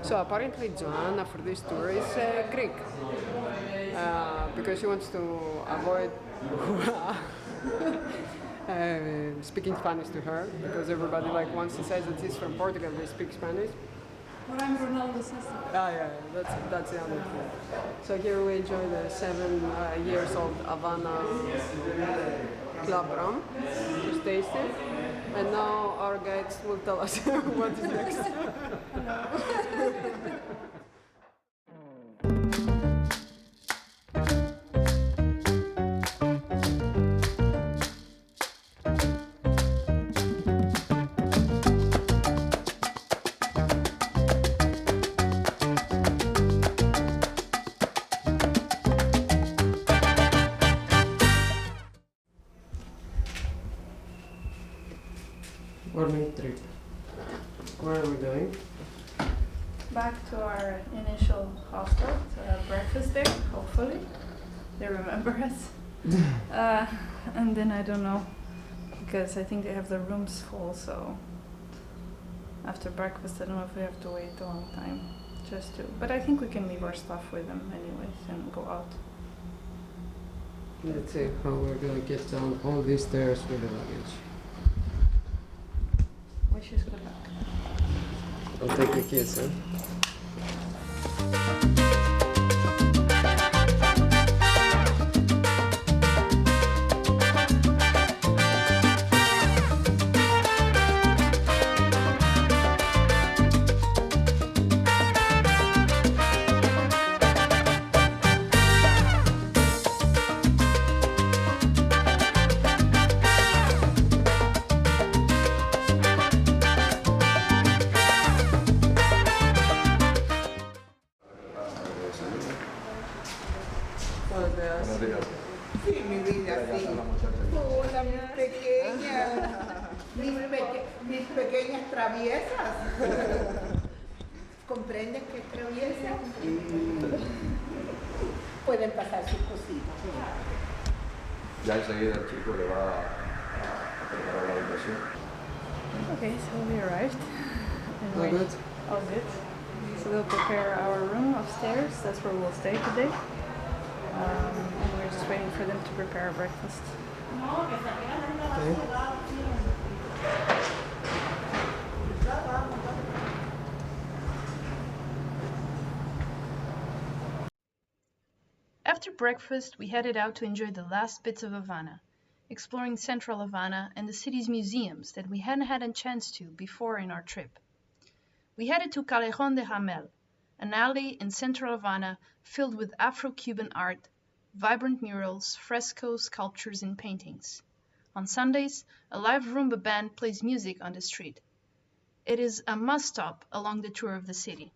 So apparently Joanna for this tour is Greek because she wants to avoid speaking Spanish to her because everybody once she says that she's from Portugal they speak Spanish. But I'm Ronaldo's sister. Yeah, that's the other thing. So here we enjoy the 7 years old Havana club rum, just taste it, and now our guides will tell us what is next. Morning trip. Where are we going? Back to our initial hostel to have breakfast there, hopefully. They remember us. And then I don't know, because I think they have the rooms full, so after breakfast I don't know if we have to wait a long time just to, but I think we can leave our stuff with them anyways and go out. Let's see how we're gonna get down all these stairs with the luggage. Wishes good luck. I'll take the kids, huh? Sí, mi vida, sí. Hola, mis pequeñas. Mis pequeñas traviesas. ¿Comprenden que traviesas? Pueden pasar sus cositas. Ya enseguida el chico le va a preparar la habitación. Okay, so we arrived. And All good? All good. So they'll prepare our room upstairs. That's where we'll stay today. And we're just waiting for them to prepare our breakfast. Okay. After breakfast, we headed out to enjoy the last bits of Havana, exploring Central Havana and the city's museums that we hadn't had a chance to before in our trip. We headed to Callejon de Hamel, an alley in Central Havana filled with Afro-Cuban art, vibrant murals, frescoes, sculptures, and paintings. On Sundays, a live rumba band plays music on the street. It is a must-stop along the tour of the city.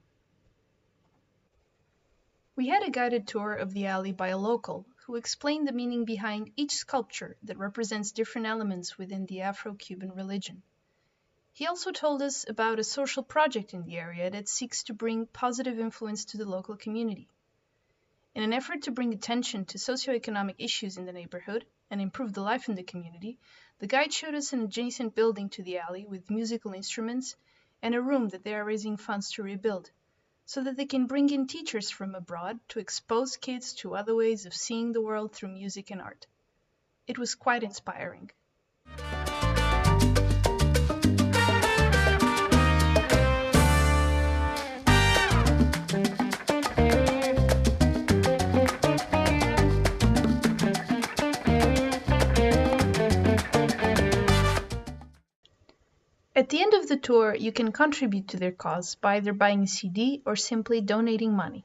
We had a guided tour of the alley by a local who explained the meaning behind each sculpture that represents different elements within the Afro-Cuban religion. He also told us about a social project in the area that seeks to bring positive influence to the local community. In an effort to bring attention to socioeconomic issues in the neighborhood and improve the life in the community, the guide showed us an adjacent building to the alley with musical instruments and a room that they are raising funds to rebuild, so that they can bring in teachers from abroad to expose kids to other ways of seeing the world through music and art. It was quite inspiring. At the end of the tour, you can contribute to their cause by either buying a CD or simply donating money.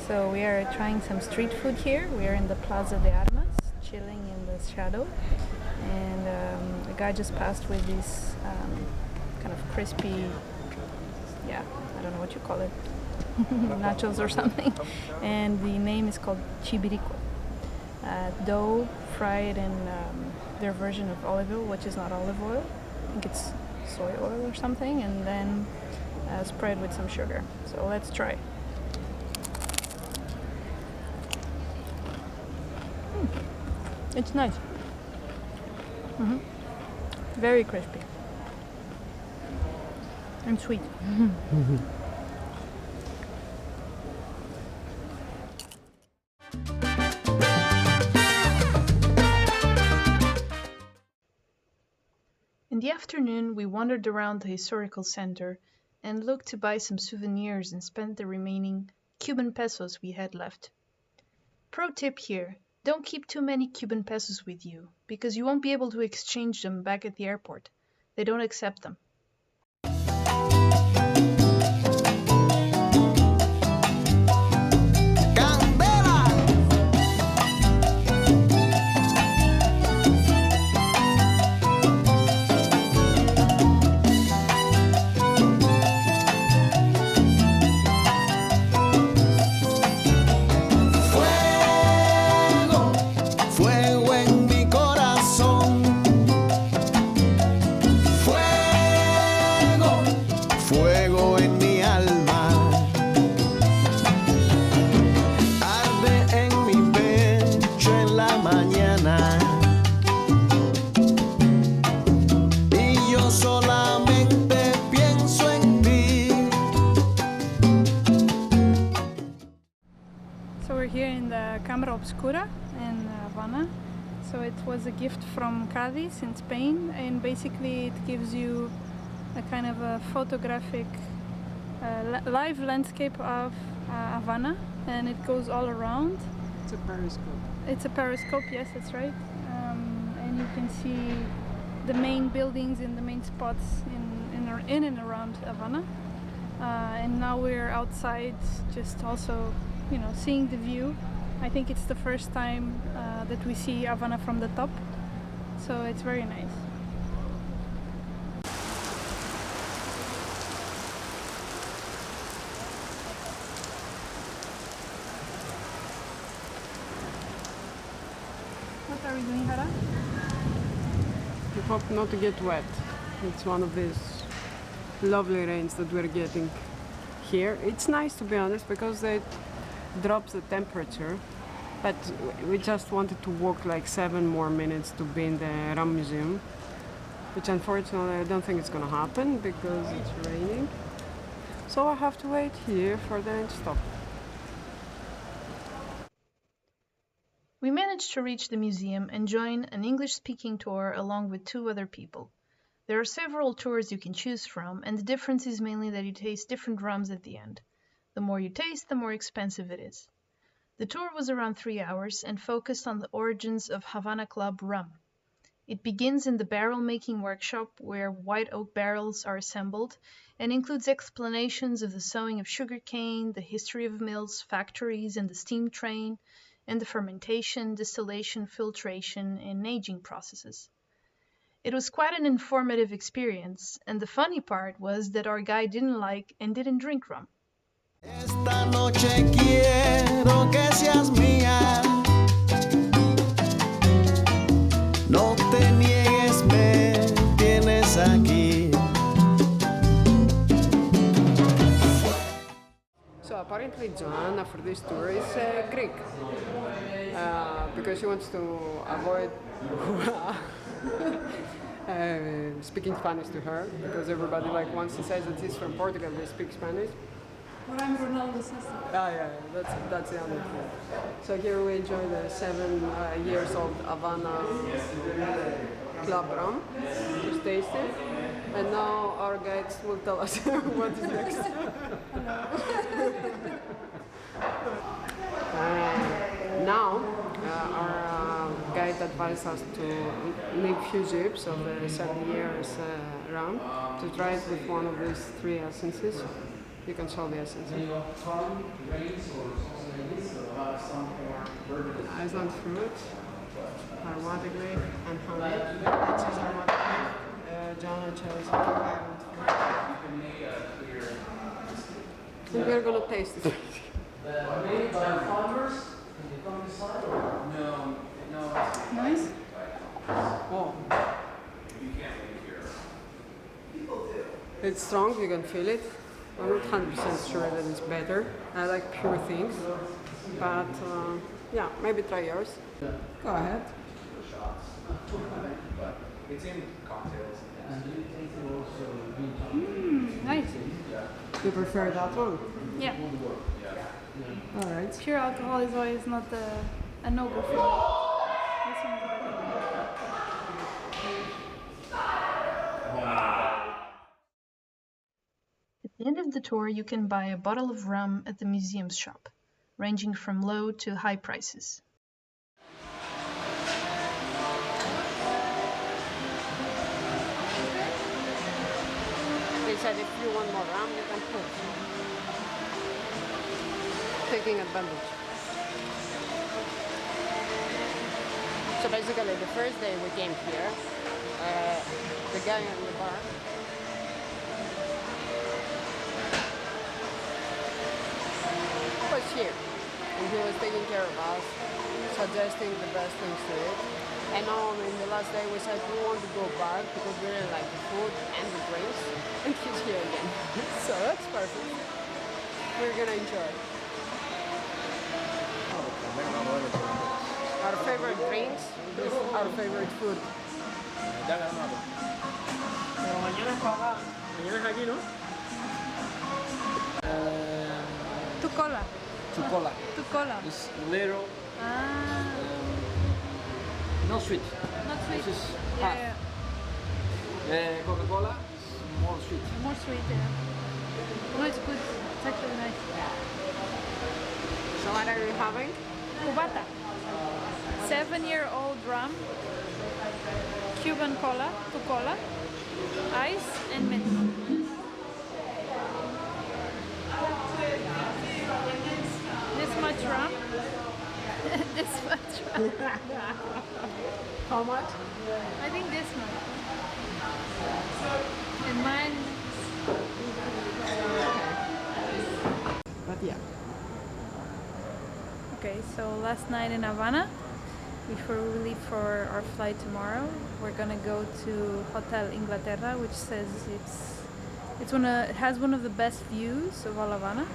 So we are trying some street food here. We are in the Plaza de Armas, chilling in the shadow. and the guy just passed with these kind of crispy, yeah, I don't know what you call it, nachos or something, and the name is called chibirico. Dough fried in their version of olive oil, which is not olive oil, I think it's soy oil or something, and then spread with some sugar. So let's try. It's nice. Very crispy and sweet. In the afternoon, we wandered around the historical center and looked to buy some souvenirs and spent the remaining Cuban pesos we had left. Pro tip here, don't keep too many Cuban pesos with you, because you won't be able to exchange them back at the airport. They don't accept them. Obscura in Havana. So it was a gift from Casas in Spain, and basically it gives you a kind of a photographic live landscape of Havana, and it goes all around. It's a periscope. It's a periscope, yes, that's right. And you can see the main buildings in the main spots in and around Havana. And now we're outside, just also, seeing the view. I think it's the first time that we see Havana from the top, so it's very nice. What are we doing, Hara? We hope not to get wet. It's one of these lovely rains that we're getting here. It's nice, to be honest, because it drops the temperature, but we just wanted to walk like 7 more minutes to be in the Ram Museum, which unfortunately I don't think it's gonna happen because it's raining. So I have to wait here for the rain to stop. We managed to reach the museum and join an English-speaking tour along with 2 other people. There are several tours you can choose from, and the difference is mainly that you taste different rums at the end. The more you taste, the more expensive it is. The tour was around 3 hours and focused on the origins of Havana Club rum. It begins in the barrel-making workshop where white oak barrels are assembled and includes explanations of the sowing of sugarcane, the history of mills, factories, and the steam train, and the fermentation, distillation, filtration, and aging processes. It was quite an informative experience, and the funny part was that our guy didn't like and didn't drink rum. Esta noche quiero que seas mía. No te niegues, me tienes aquí. So apparently Joanna for this tour is Greek, because she wants to avoid speaking Spanish to her, because everybody, like, once he says that he's from Portugal, they speak Spanish. But I'm Ronaldo's sister. Yeah, that's the other thing. So here we enjoy the 7 years old Havana club rum, just taste it, and now our guides will tell us what is next. Now our guide advised us to leave few zips of the 7 years rum to try it with one of these 3 essences. You can show the essence. Eyes on fruit. aromatic leaf, and honey. That is aromatic leaf. Jana chose and we're gonna taste it. Nice. Oh. It's strong, you can feel it. I'm not 100% sure that it's better. I like pure things. But yeah, maybe try yours. Go ahead. It's in cocktails. Nice. You prefer that one? Yeah. Alright. Pure alcohol is always not a no-go for me. This one is better. At the end of the tour, you can buy a bottle of rum at the museum's shop, ranging from low to high prices. They said if you want more rum, you can put. Taking advantage. So basically, the first day we came here, the guy in the bar was here, and he was taking care of us, suggesting the best things to eat. And now, in the last day, we said we want to go back because we really like the food and the drinks, and he's here again. So that's perfect. We're gonna enjoy. Our favorite drinks is our favorite food. Pero mañana es para acá. Mañana es aquí, ¿no? Tu cola. Chocolate. Tu cola. It's little, Ah, not sweet. not sweet. This is Yeah, half. yeah. Coca-Cola is more sweet. More sweet, yeah. No, it's good. It's actually nice. So what are you having? Cubata. 7-year-old rum. Cuban cola. Tu cola. Ice and mint. This much rum. This much rum. How much? I think this much. And mine. But yeah. Okay, so last night in Havana, before we leave for our flight tomorrow, we're gonna go to Hotel Inglaterra, which says it has one of the best views of all Havana.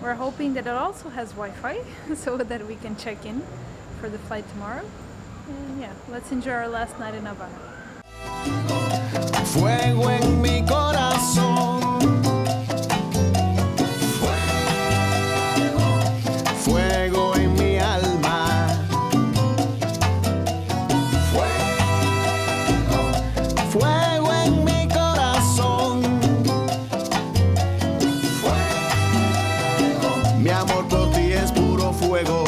We're hoping that it also has Wi-Fi, so that we can check in for the flight tomorrow. And yeah, let's enjoy our last night in Havana. Fuego en mi corazón. Fuego en mi alma. Fuego en mi corazón. Mi amor por ti es puro fuego.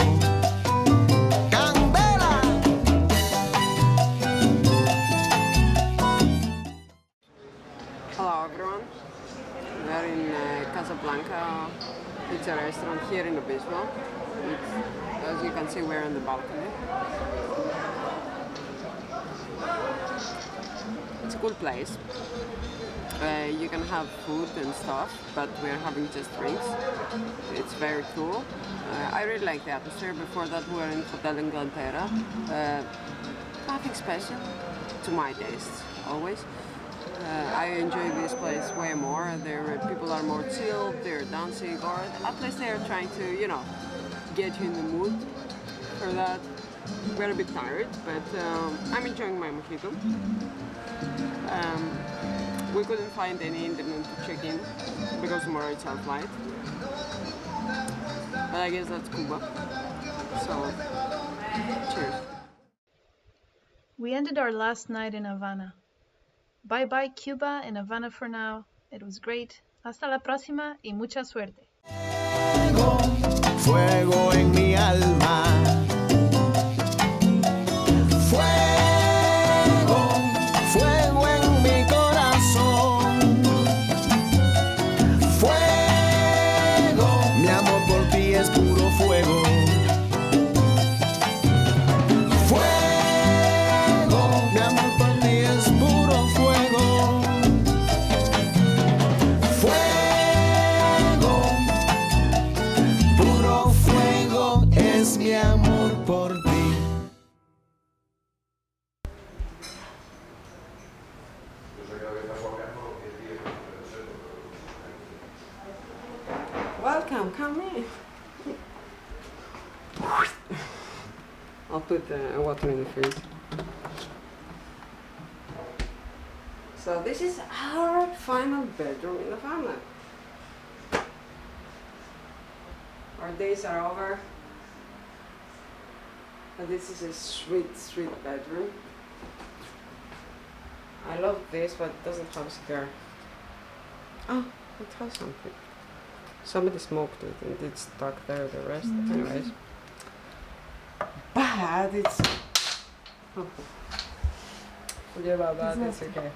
Candela. Hello everyone. We're in Casablanca. It's a restaurant here in Obscura. As you can see, we're on the balcony. It's a cool place. You can have food and stuff, but we're having just drinks. It's very cool. I really like the atmosphere. Before that, we were in Hotel Inglaterra. Nothing special to my taste, always. I enjoy this place way more. People are more chilled, they're dancing, or at least they're trying to, get you in the mood for that. We're a bit tired, but I'm enjoying my mojito. We couldn't find any internet to check in because tomorrow it's our flight. But I guess that's Cuba. So, cheers. We ended our last night in Havana. Bye bye Cuba and Havana for now. It was great. Hasta la próxima y mucha suerte. Fuego en mi alma. Fuego, fuego en mi corazón. Fuego, mi amor por ti es puro fuego. Fuego. Look at me. I'll put water in the fridge. So this is our final bedroom in the family. Our days are over. And this is a sweet, sweet bedroom. I love this, but it doesn't have a cigar. Oh, it has something. Somebody smoked it and it's stuck there, the rest. Anyways. But it's... Forget about that, it's okay.